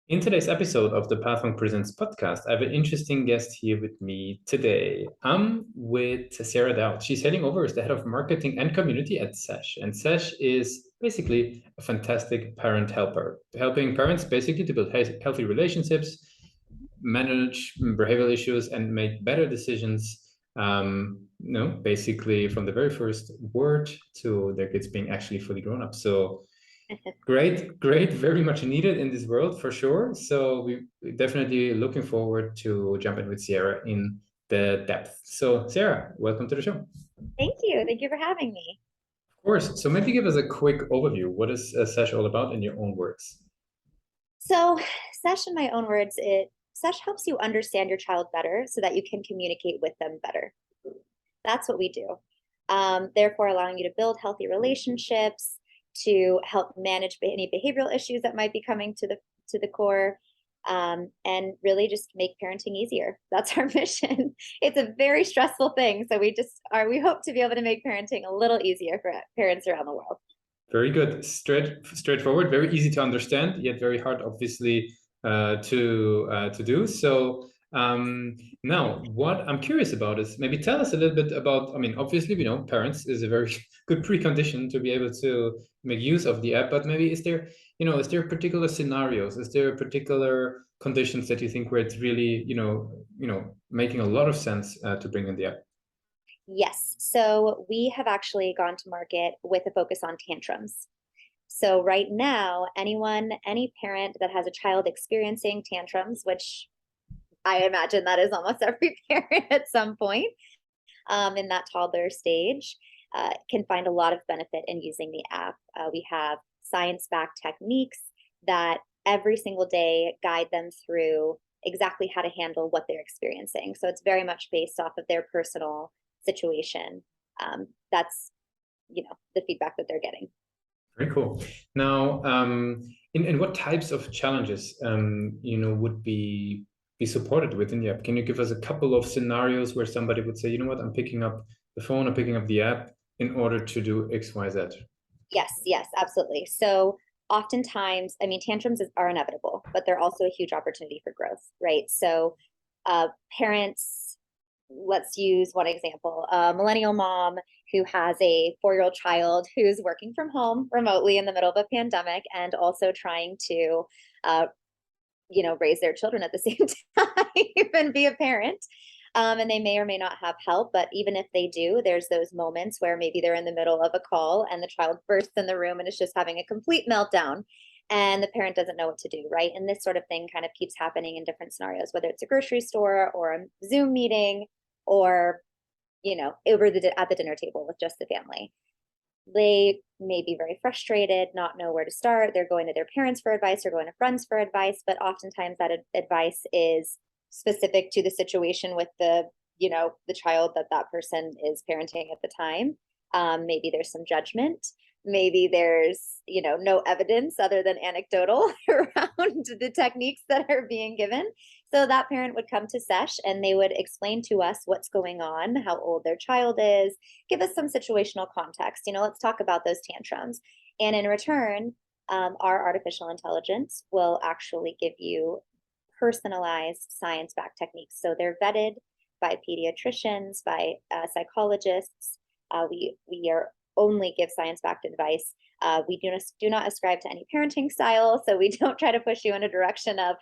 In today's episode of the Pathway Presents podcast, I have an interesting guest here with me today. I'm with Sarah Dowd. She's heading over as the head of marketing and community at Sesh. And Sesh is basically a fantastic parent helper, helping parents basically to build healthy relationships, manage behavioral issues, and make better decisions. Basically from the very first word to their kids being actually fully grown up. So great, very much needed in this world for sure. So we definitely looking forward to jumping with Sierra in the depth. So Sarah, welcome to the show. Thank you. Thank you for having me. Of course. So maybe give us a quick overview. What is Sesh all about in your own words? So, Sesh, in my own words, Sesh helps you understand your child better so that you can communicate with them better. That's what we do. Therefore, allowing you to build healthy relationships, to help manage any behavioral issues that might be coming to the core, and really just make parenting easier. That's our mission. It's a very stressful thing, so we hope to be able to make parenting a little easier for parents around the world. Very good. Straightforward, very easy to understand, yet very hard, obviously, to do. So now, what I'm curious about is maybe tell us a little bit about. I mean, obviously, we know parents is a very good precondition to be able to make use of the app. But maybe is there particular scenarios? Is there particular conditions that you think where it's really, making a lot of sense to bring in the app? Yes. So we have actually gone to market with a focus on tantrums. So right now, any parent that has a child experiencing tantrums, which I imagine that is almost every parent at some point in that toddler stage, can find a lot of benefit in using the app. We have science-backed techniques that every single day guide them through exactly how to handle what they're experiencing. So it's very much based off of their personal situation. That's the feedback that they're getting. Very cool. Now, in what types of challenges, would be supported within the app? Can you give us a couple of scenarios where somebody would say, you know what, I'm picking up the phone, I'm picking up the app in order to do X, Y, Z? Yes, absolutely. So oftentimes, I mean, tantrums are inevitable, but they're also a huge opportunity for growth, right? So parents, let's use one example, a millennial mom who has a 4-year-old child who's working from home remotely in the middle of a pandemic and also trying to, raise their children at the same time and be a parent. And they may or may not have help, but even if they do, there's those moments where maybe they're in the middle of a call and the child bursts in the room and is just having a complete meltdown and the parent doesn't know what to do, right? And this sort of thing kind of keeps happening in different scenarios, whether it's a grocery store or a Zoom meeting or, at the dinner table with just the family. They may be very frustrated, not know where to start. They're going to their parents for advice or going to friends for advice, but oftentimes that advice is specific to the situation with the child that person is parenting at the time. Maybe there's some judgment. Maybe there's, no evidence other than anecdotal around the techniques that are being given. So that parent would come to Sesh and they would explain to us what's going on, how old their child is, give us some situational context. Let's talk about those tantrums. And in return, our artificial intelligence will actually give you personalized science-backed techniques. So they're vetted by pediatricians, by psychologists. We are only give science-backed advice. We do not ascribe to any parenting style, so we don't try to push you in a direction of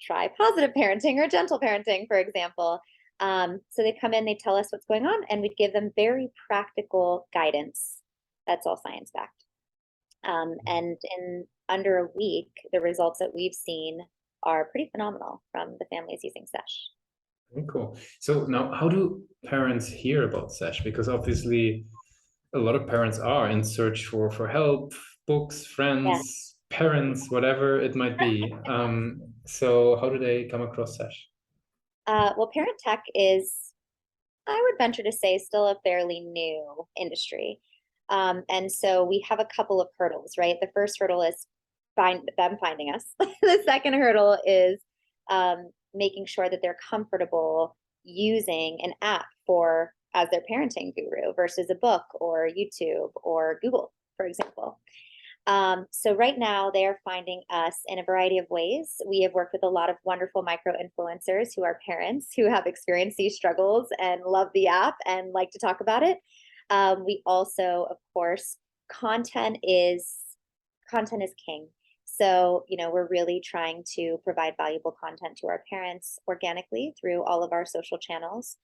try positive parenting or gentle parenting, for example. So they come in, they tell us what's going on, and we give them very practical guidance. That's all science-backed. And in under a week, the results that we've seen are pretty phenomenal from the families using Sesh. Very cool. So now, how do parents hear about Sesh? Because obviously, a lot of parents are in search for help, books, Yeah. friends, parents, whatever it might be. So how do they come across Sesh? Well, parent tech is, I would venture to say, still a fairly new industry. And so we have a couple of hurdles, right? The first hurdle is them finding us. The second hurdle is making sure that they're comfortable using an app as their parenting guru versus a book or YouTube or Google, for example. So right now they are finding us in a variety of ways. We have worked with a lot of wonderful micro influencers who are parents who have experienced these struggles and love the app and like to talk about it. We also, of course, content is content is king. So, we're really trying to provide valuable content to our parents organically through all of our social channels.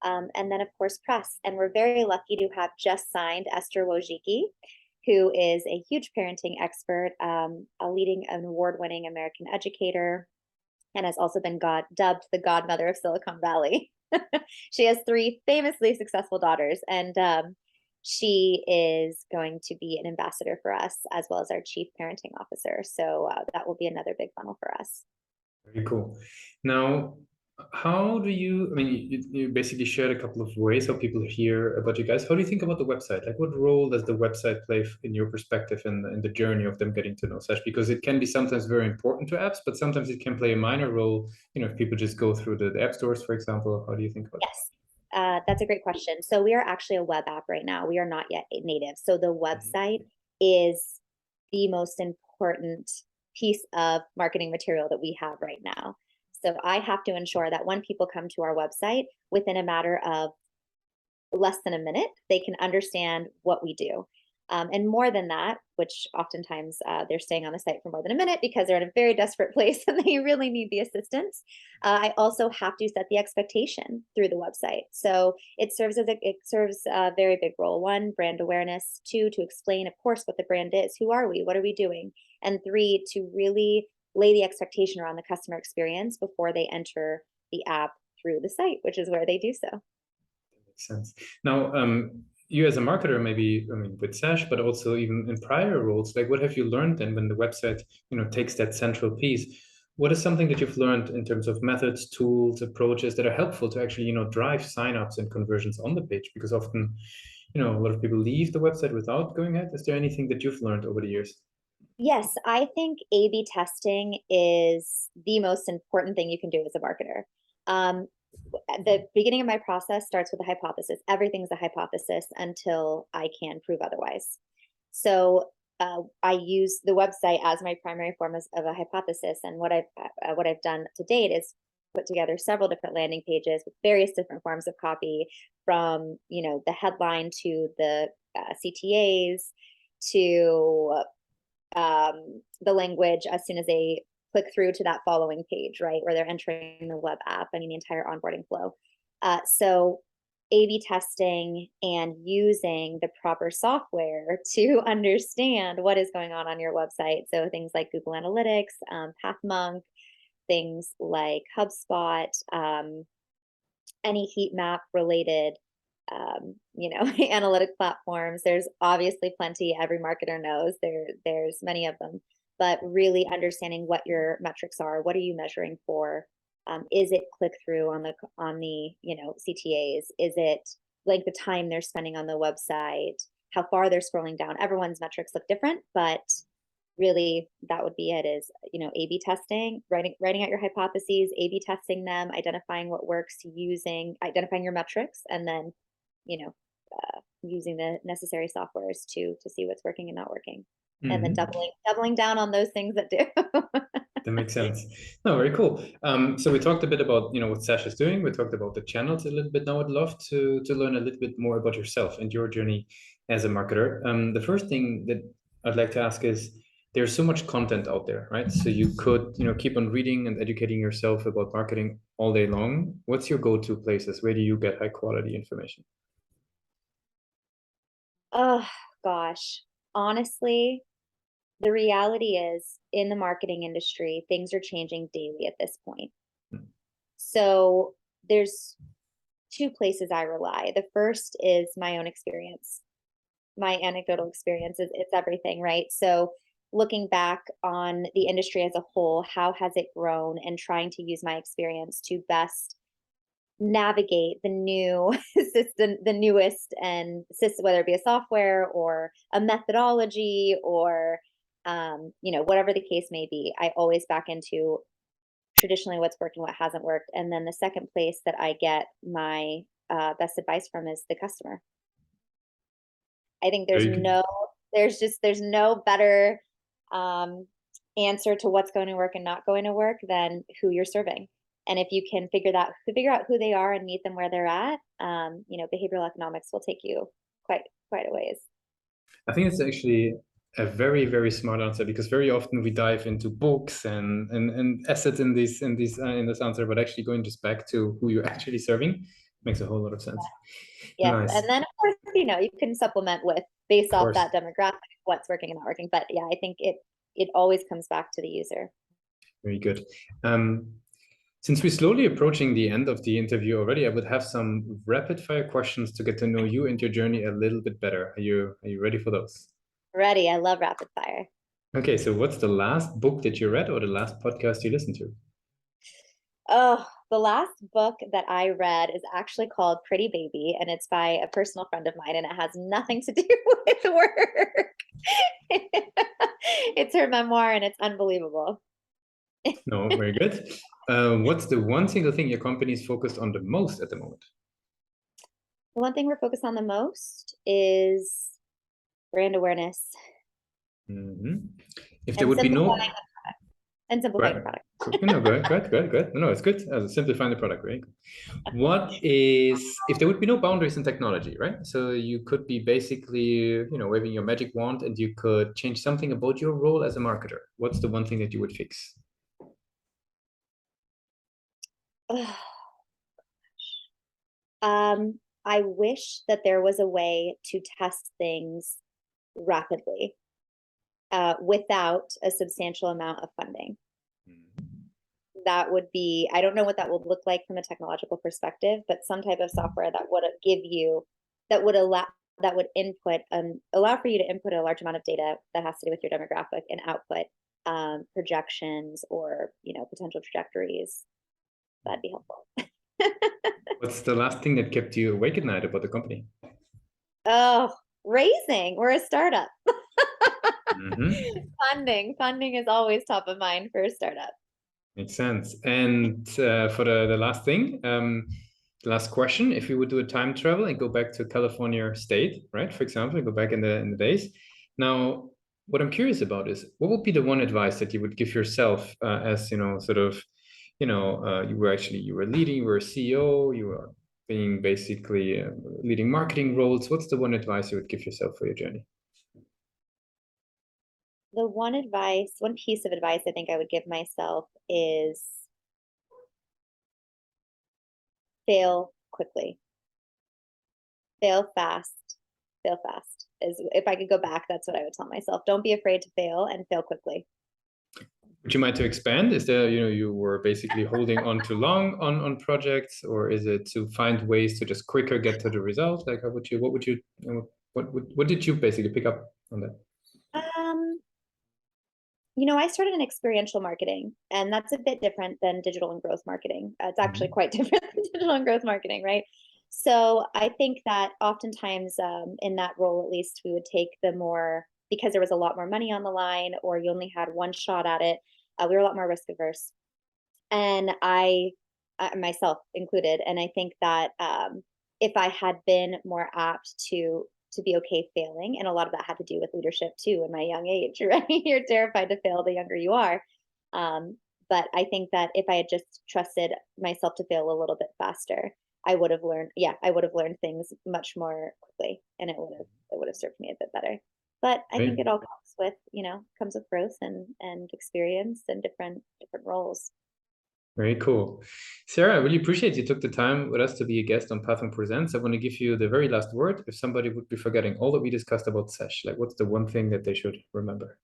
And then, of course, press. And we're very lucky to have just signed Esther Wojcicki, who is a huge parenting expert, a leading an award-winning American educator, and has also been dubbed the godmother of Silicon Valley. She has three famously successful daughters, and she is going to be an ambassador for us as well as our chief parenting officer. So that will be another big funnel for us. Very cool. Now, how do you, I mean, you basically shared a couple of ways how people hear about you guys. How do you think about the website? Like, what role does the website play in your perspective in the journey of them getting to know Sesh? Because it can be sometimes very important to apps, but sometimes it can play a minor role, if people just go through the app stores, for example. How do you think about Yes. That's a great question. So we are actually a web app right now. We are not yet native. So the that? website is the most important piece of marketing material that we have right now. So I have to ensure that when people come to our website, within a matter of less than a minute, they can understand what we do. And more than that, which oftentimes they're staying on the site for more than a minute because they're in a very desperate place and they really need the assistance. I also have to set the expectation through the website. So it serves a very big role. One, brand awareness. Two, to explain, of course, what the brand is. Who are we? What are we doing? And three, to really lay the expectation around the customer experience before they enter the app through the site, which is where they do so. Makes sense. Now, you as a marketer, maybe, I mean, with Sesh, but also even in prior roles, like what have you learned then when the website, takes that central piece? What is something that you've learned in terms of methods, tools, approaches that are helpful to actually, drive signups and conversions on the page? Because often, a lot of people leave the website without going ahead. Is there anything that you've learned over the years? Yes, I think A/B testing is the most important thing you can do as a marketer. Um, at the beginning of my process starts with a hypothesis. Everything's a hypothesis until I can prove otherwise. So I use the website as my primary form of a hypothesis. And what I've done to date is put together several different landing pages with various different forms of copy, from the headline to the CTAs to the language as soon as they click through to that following page, right, where they're entering the web app. I mean, the entire onboarding flow. So A/B testing and using the proper software to understand what is going on your website. So things like Google Analytics, PathMonk, things like HubSpot, any heat map related analytic platforms. There's obviously plenty. Every marketer knows there's many of them, but really understanding what your metrics are. What are you measuring for? Is it click through on the CTAs? Is it length of time they're spending on the website? How far they're scrolling down? Everyone's metrics look different, but really that would be it. Is A/B testing, writing out your hypotheses, A/B testing them, identifying what works, identifying your metrics, and then using the necessary softwares to see what's working and not working, and then doubling down on those things that do. That makes sense. No, very cool. So we talked a bit about what Sash is doing. We talked about the channels a little bit. Now I'd love to learn a little bit more about yourself and your journey as a marketer. The first thing that I'd like to ask is, there's so much content out there, right? So you could keep on reading and educating yourself about marketing all day long. What's your go-to places? Where do you get high quality information? Oh gosh, honestly, the reality is, in the marketing industry, things are changing daily at this point. So there's two places I rely. The first is my own experience. My anecdotal experience is it's everything, right? So looking back on the industry as a whole, how has it grown, and trying to use my experience to best navigate the new system, the newest and system, whether it be a software or a methodology or whatever the case may be. I always back into traditionally what's worked and what hasn't worked. And then the second place that I get my best advice from is the customer. I think there's Very good. no There's no better answer to what's going to work and not going to work than who you're serving. And if you can figure out who they are and meet them where they're at, behavioral economics will take you quite a ways. I think it's actually a very, very smart answer, because very often we dive into books and assets in this answer, but actually going just back to who you're actually serving makes a whole lot of sense. Yes, Nice. and then of course, you can supplement with based Of off course. that demographic, what's working and not working. But yeah, I think it always comes back to the user. Very good. Since we're slowly approaching the end of the interview already, I would have some rapid fire questions to get to know you and your journey a little bit better. Are you ready for those? Ready. I love rapid fire. Okay, so what's the last book that you read or the last podcast you listened to? Oh, the last book that I read is actually called Pretty Baby, and it's by a personal friend of mine, and it has nothing to do with work. It's her memoir, and it's unbelievable. No, very good. What's the one single thing your company is focused on the most at the moment? The one thing we're focused on the most is brand awareness. If there would be no simplifying the product. No, good. No, it's good. Simplifying the product, right? If there would be no boundaries in technology, right? So you could be basically, waving your magic wand and you could change something about your role as a marketer. What's the one thing that you would fix? I wish that there was a way to test things rapidly without a substantial amount of funding. That would be, I don't know what that would look like from a technological perspective, but some type of software that would give you, that would allow for you to input a large amount of data that has to do with your demographic and output projections or, potential trajectories. That'd be helpful. What's the last thing that kept you awake at night about the company? Oh, raising. We're a startup. Mm-hmm. Funding is always top of mind for a startup. Makes sense. And for the last thing, the last question, if you would do a time travel and go back to California state, right? For example, go back in the days. Now, what I'm curious about is what would be the one advice that you would give yourself as, you were leading, you were a CEO, you were being basically leading marketing roles. What's the one advice you would give yourself for your journey? The one piece of advice I think I would give myself is fail quickly. Fail fast. If I could go back, that's what I would tell myself. Don't be afraid to fail and fail quickly. Would you mind to expand? Is there, you were basically holding on too long on projects, or is it to find ways to just quicker get to the result? Like, what did you basically pick up on that? I started in experiential marketing, and that's a bit different than digital and growth marketing. It's actually quite different than digital and growth marketing, right? So I think that oftentimes in that role, at least, we would take because there was a lot more money on the line, or you only had one shot at it. We were a lot more risk averse, and I myself included. And I think that if I had been more apt to be okay failing, and a lot of that had to do with leadership too in my young age, right? You're terrified to fail the younger you are. But I think that if I had just trusted myself to fail a little bit faster, I would have learned things much more quickly, and it would have served me a bit better. But I think it all comes with growth and experience and different roles. Very cool. Sarah, I really appreciate you took the time with us to be a guest on Pathway Presents. I want to give you the very last word. If somebody would be forgetting all that we discussed about Sesh, like what's the one thing that they should remember?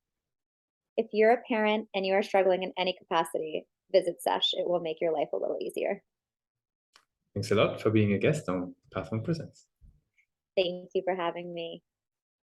If you're a parent and you are struggling in any capacity, visit Sesh. It will make your life a little easier. Thanks a lot for being a guest on Pathway Presents. Thank you for having me.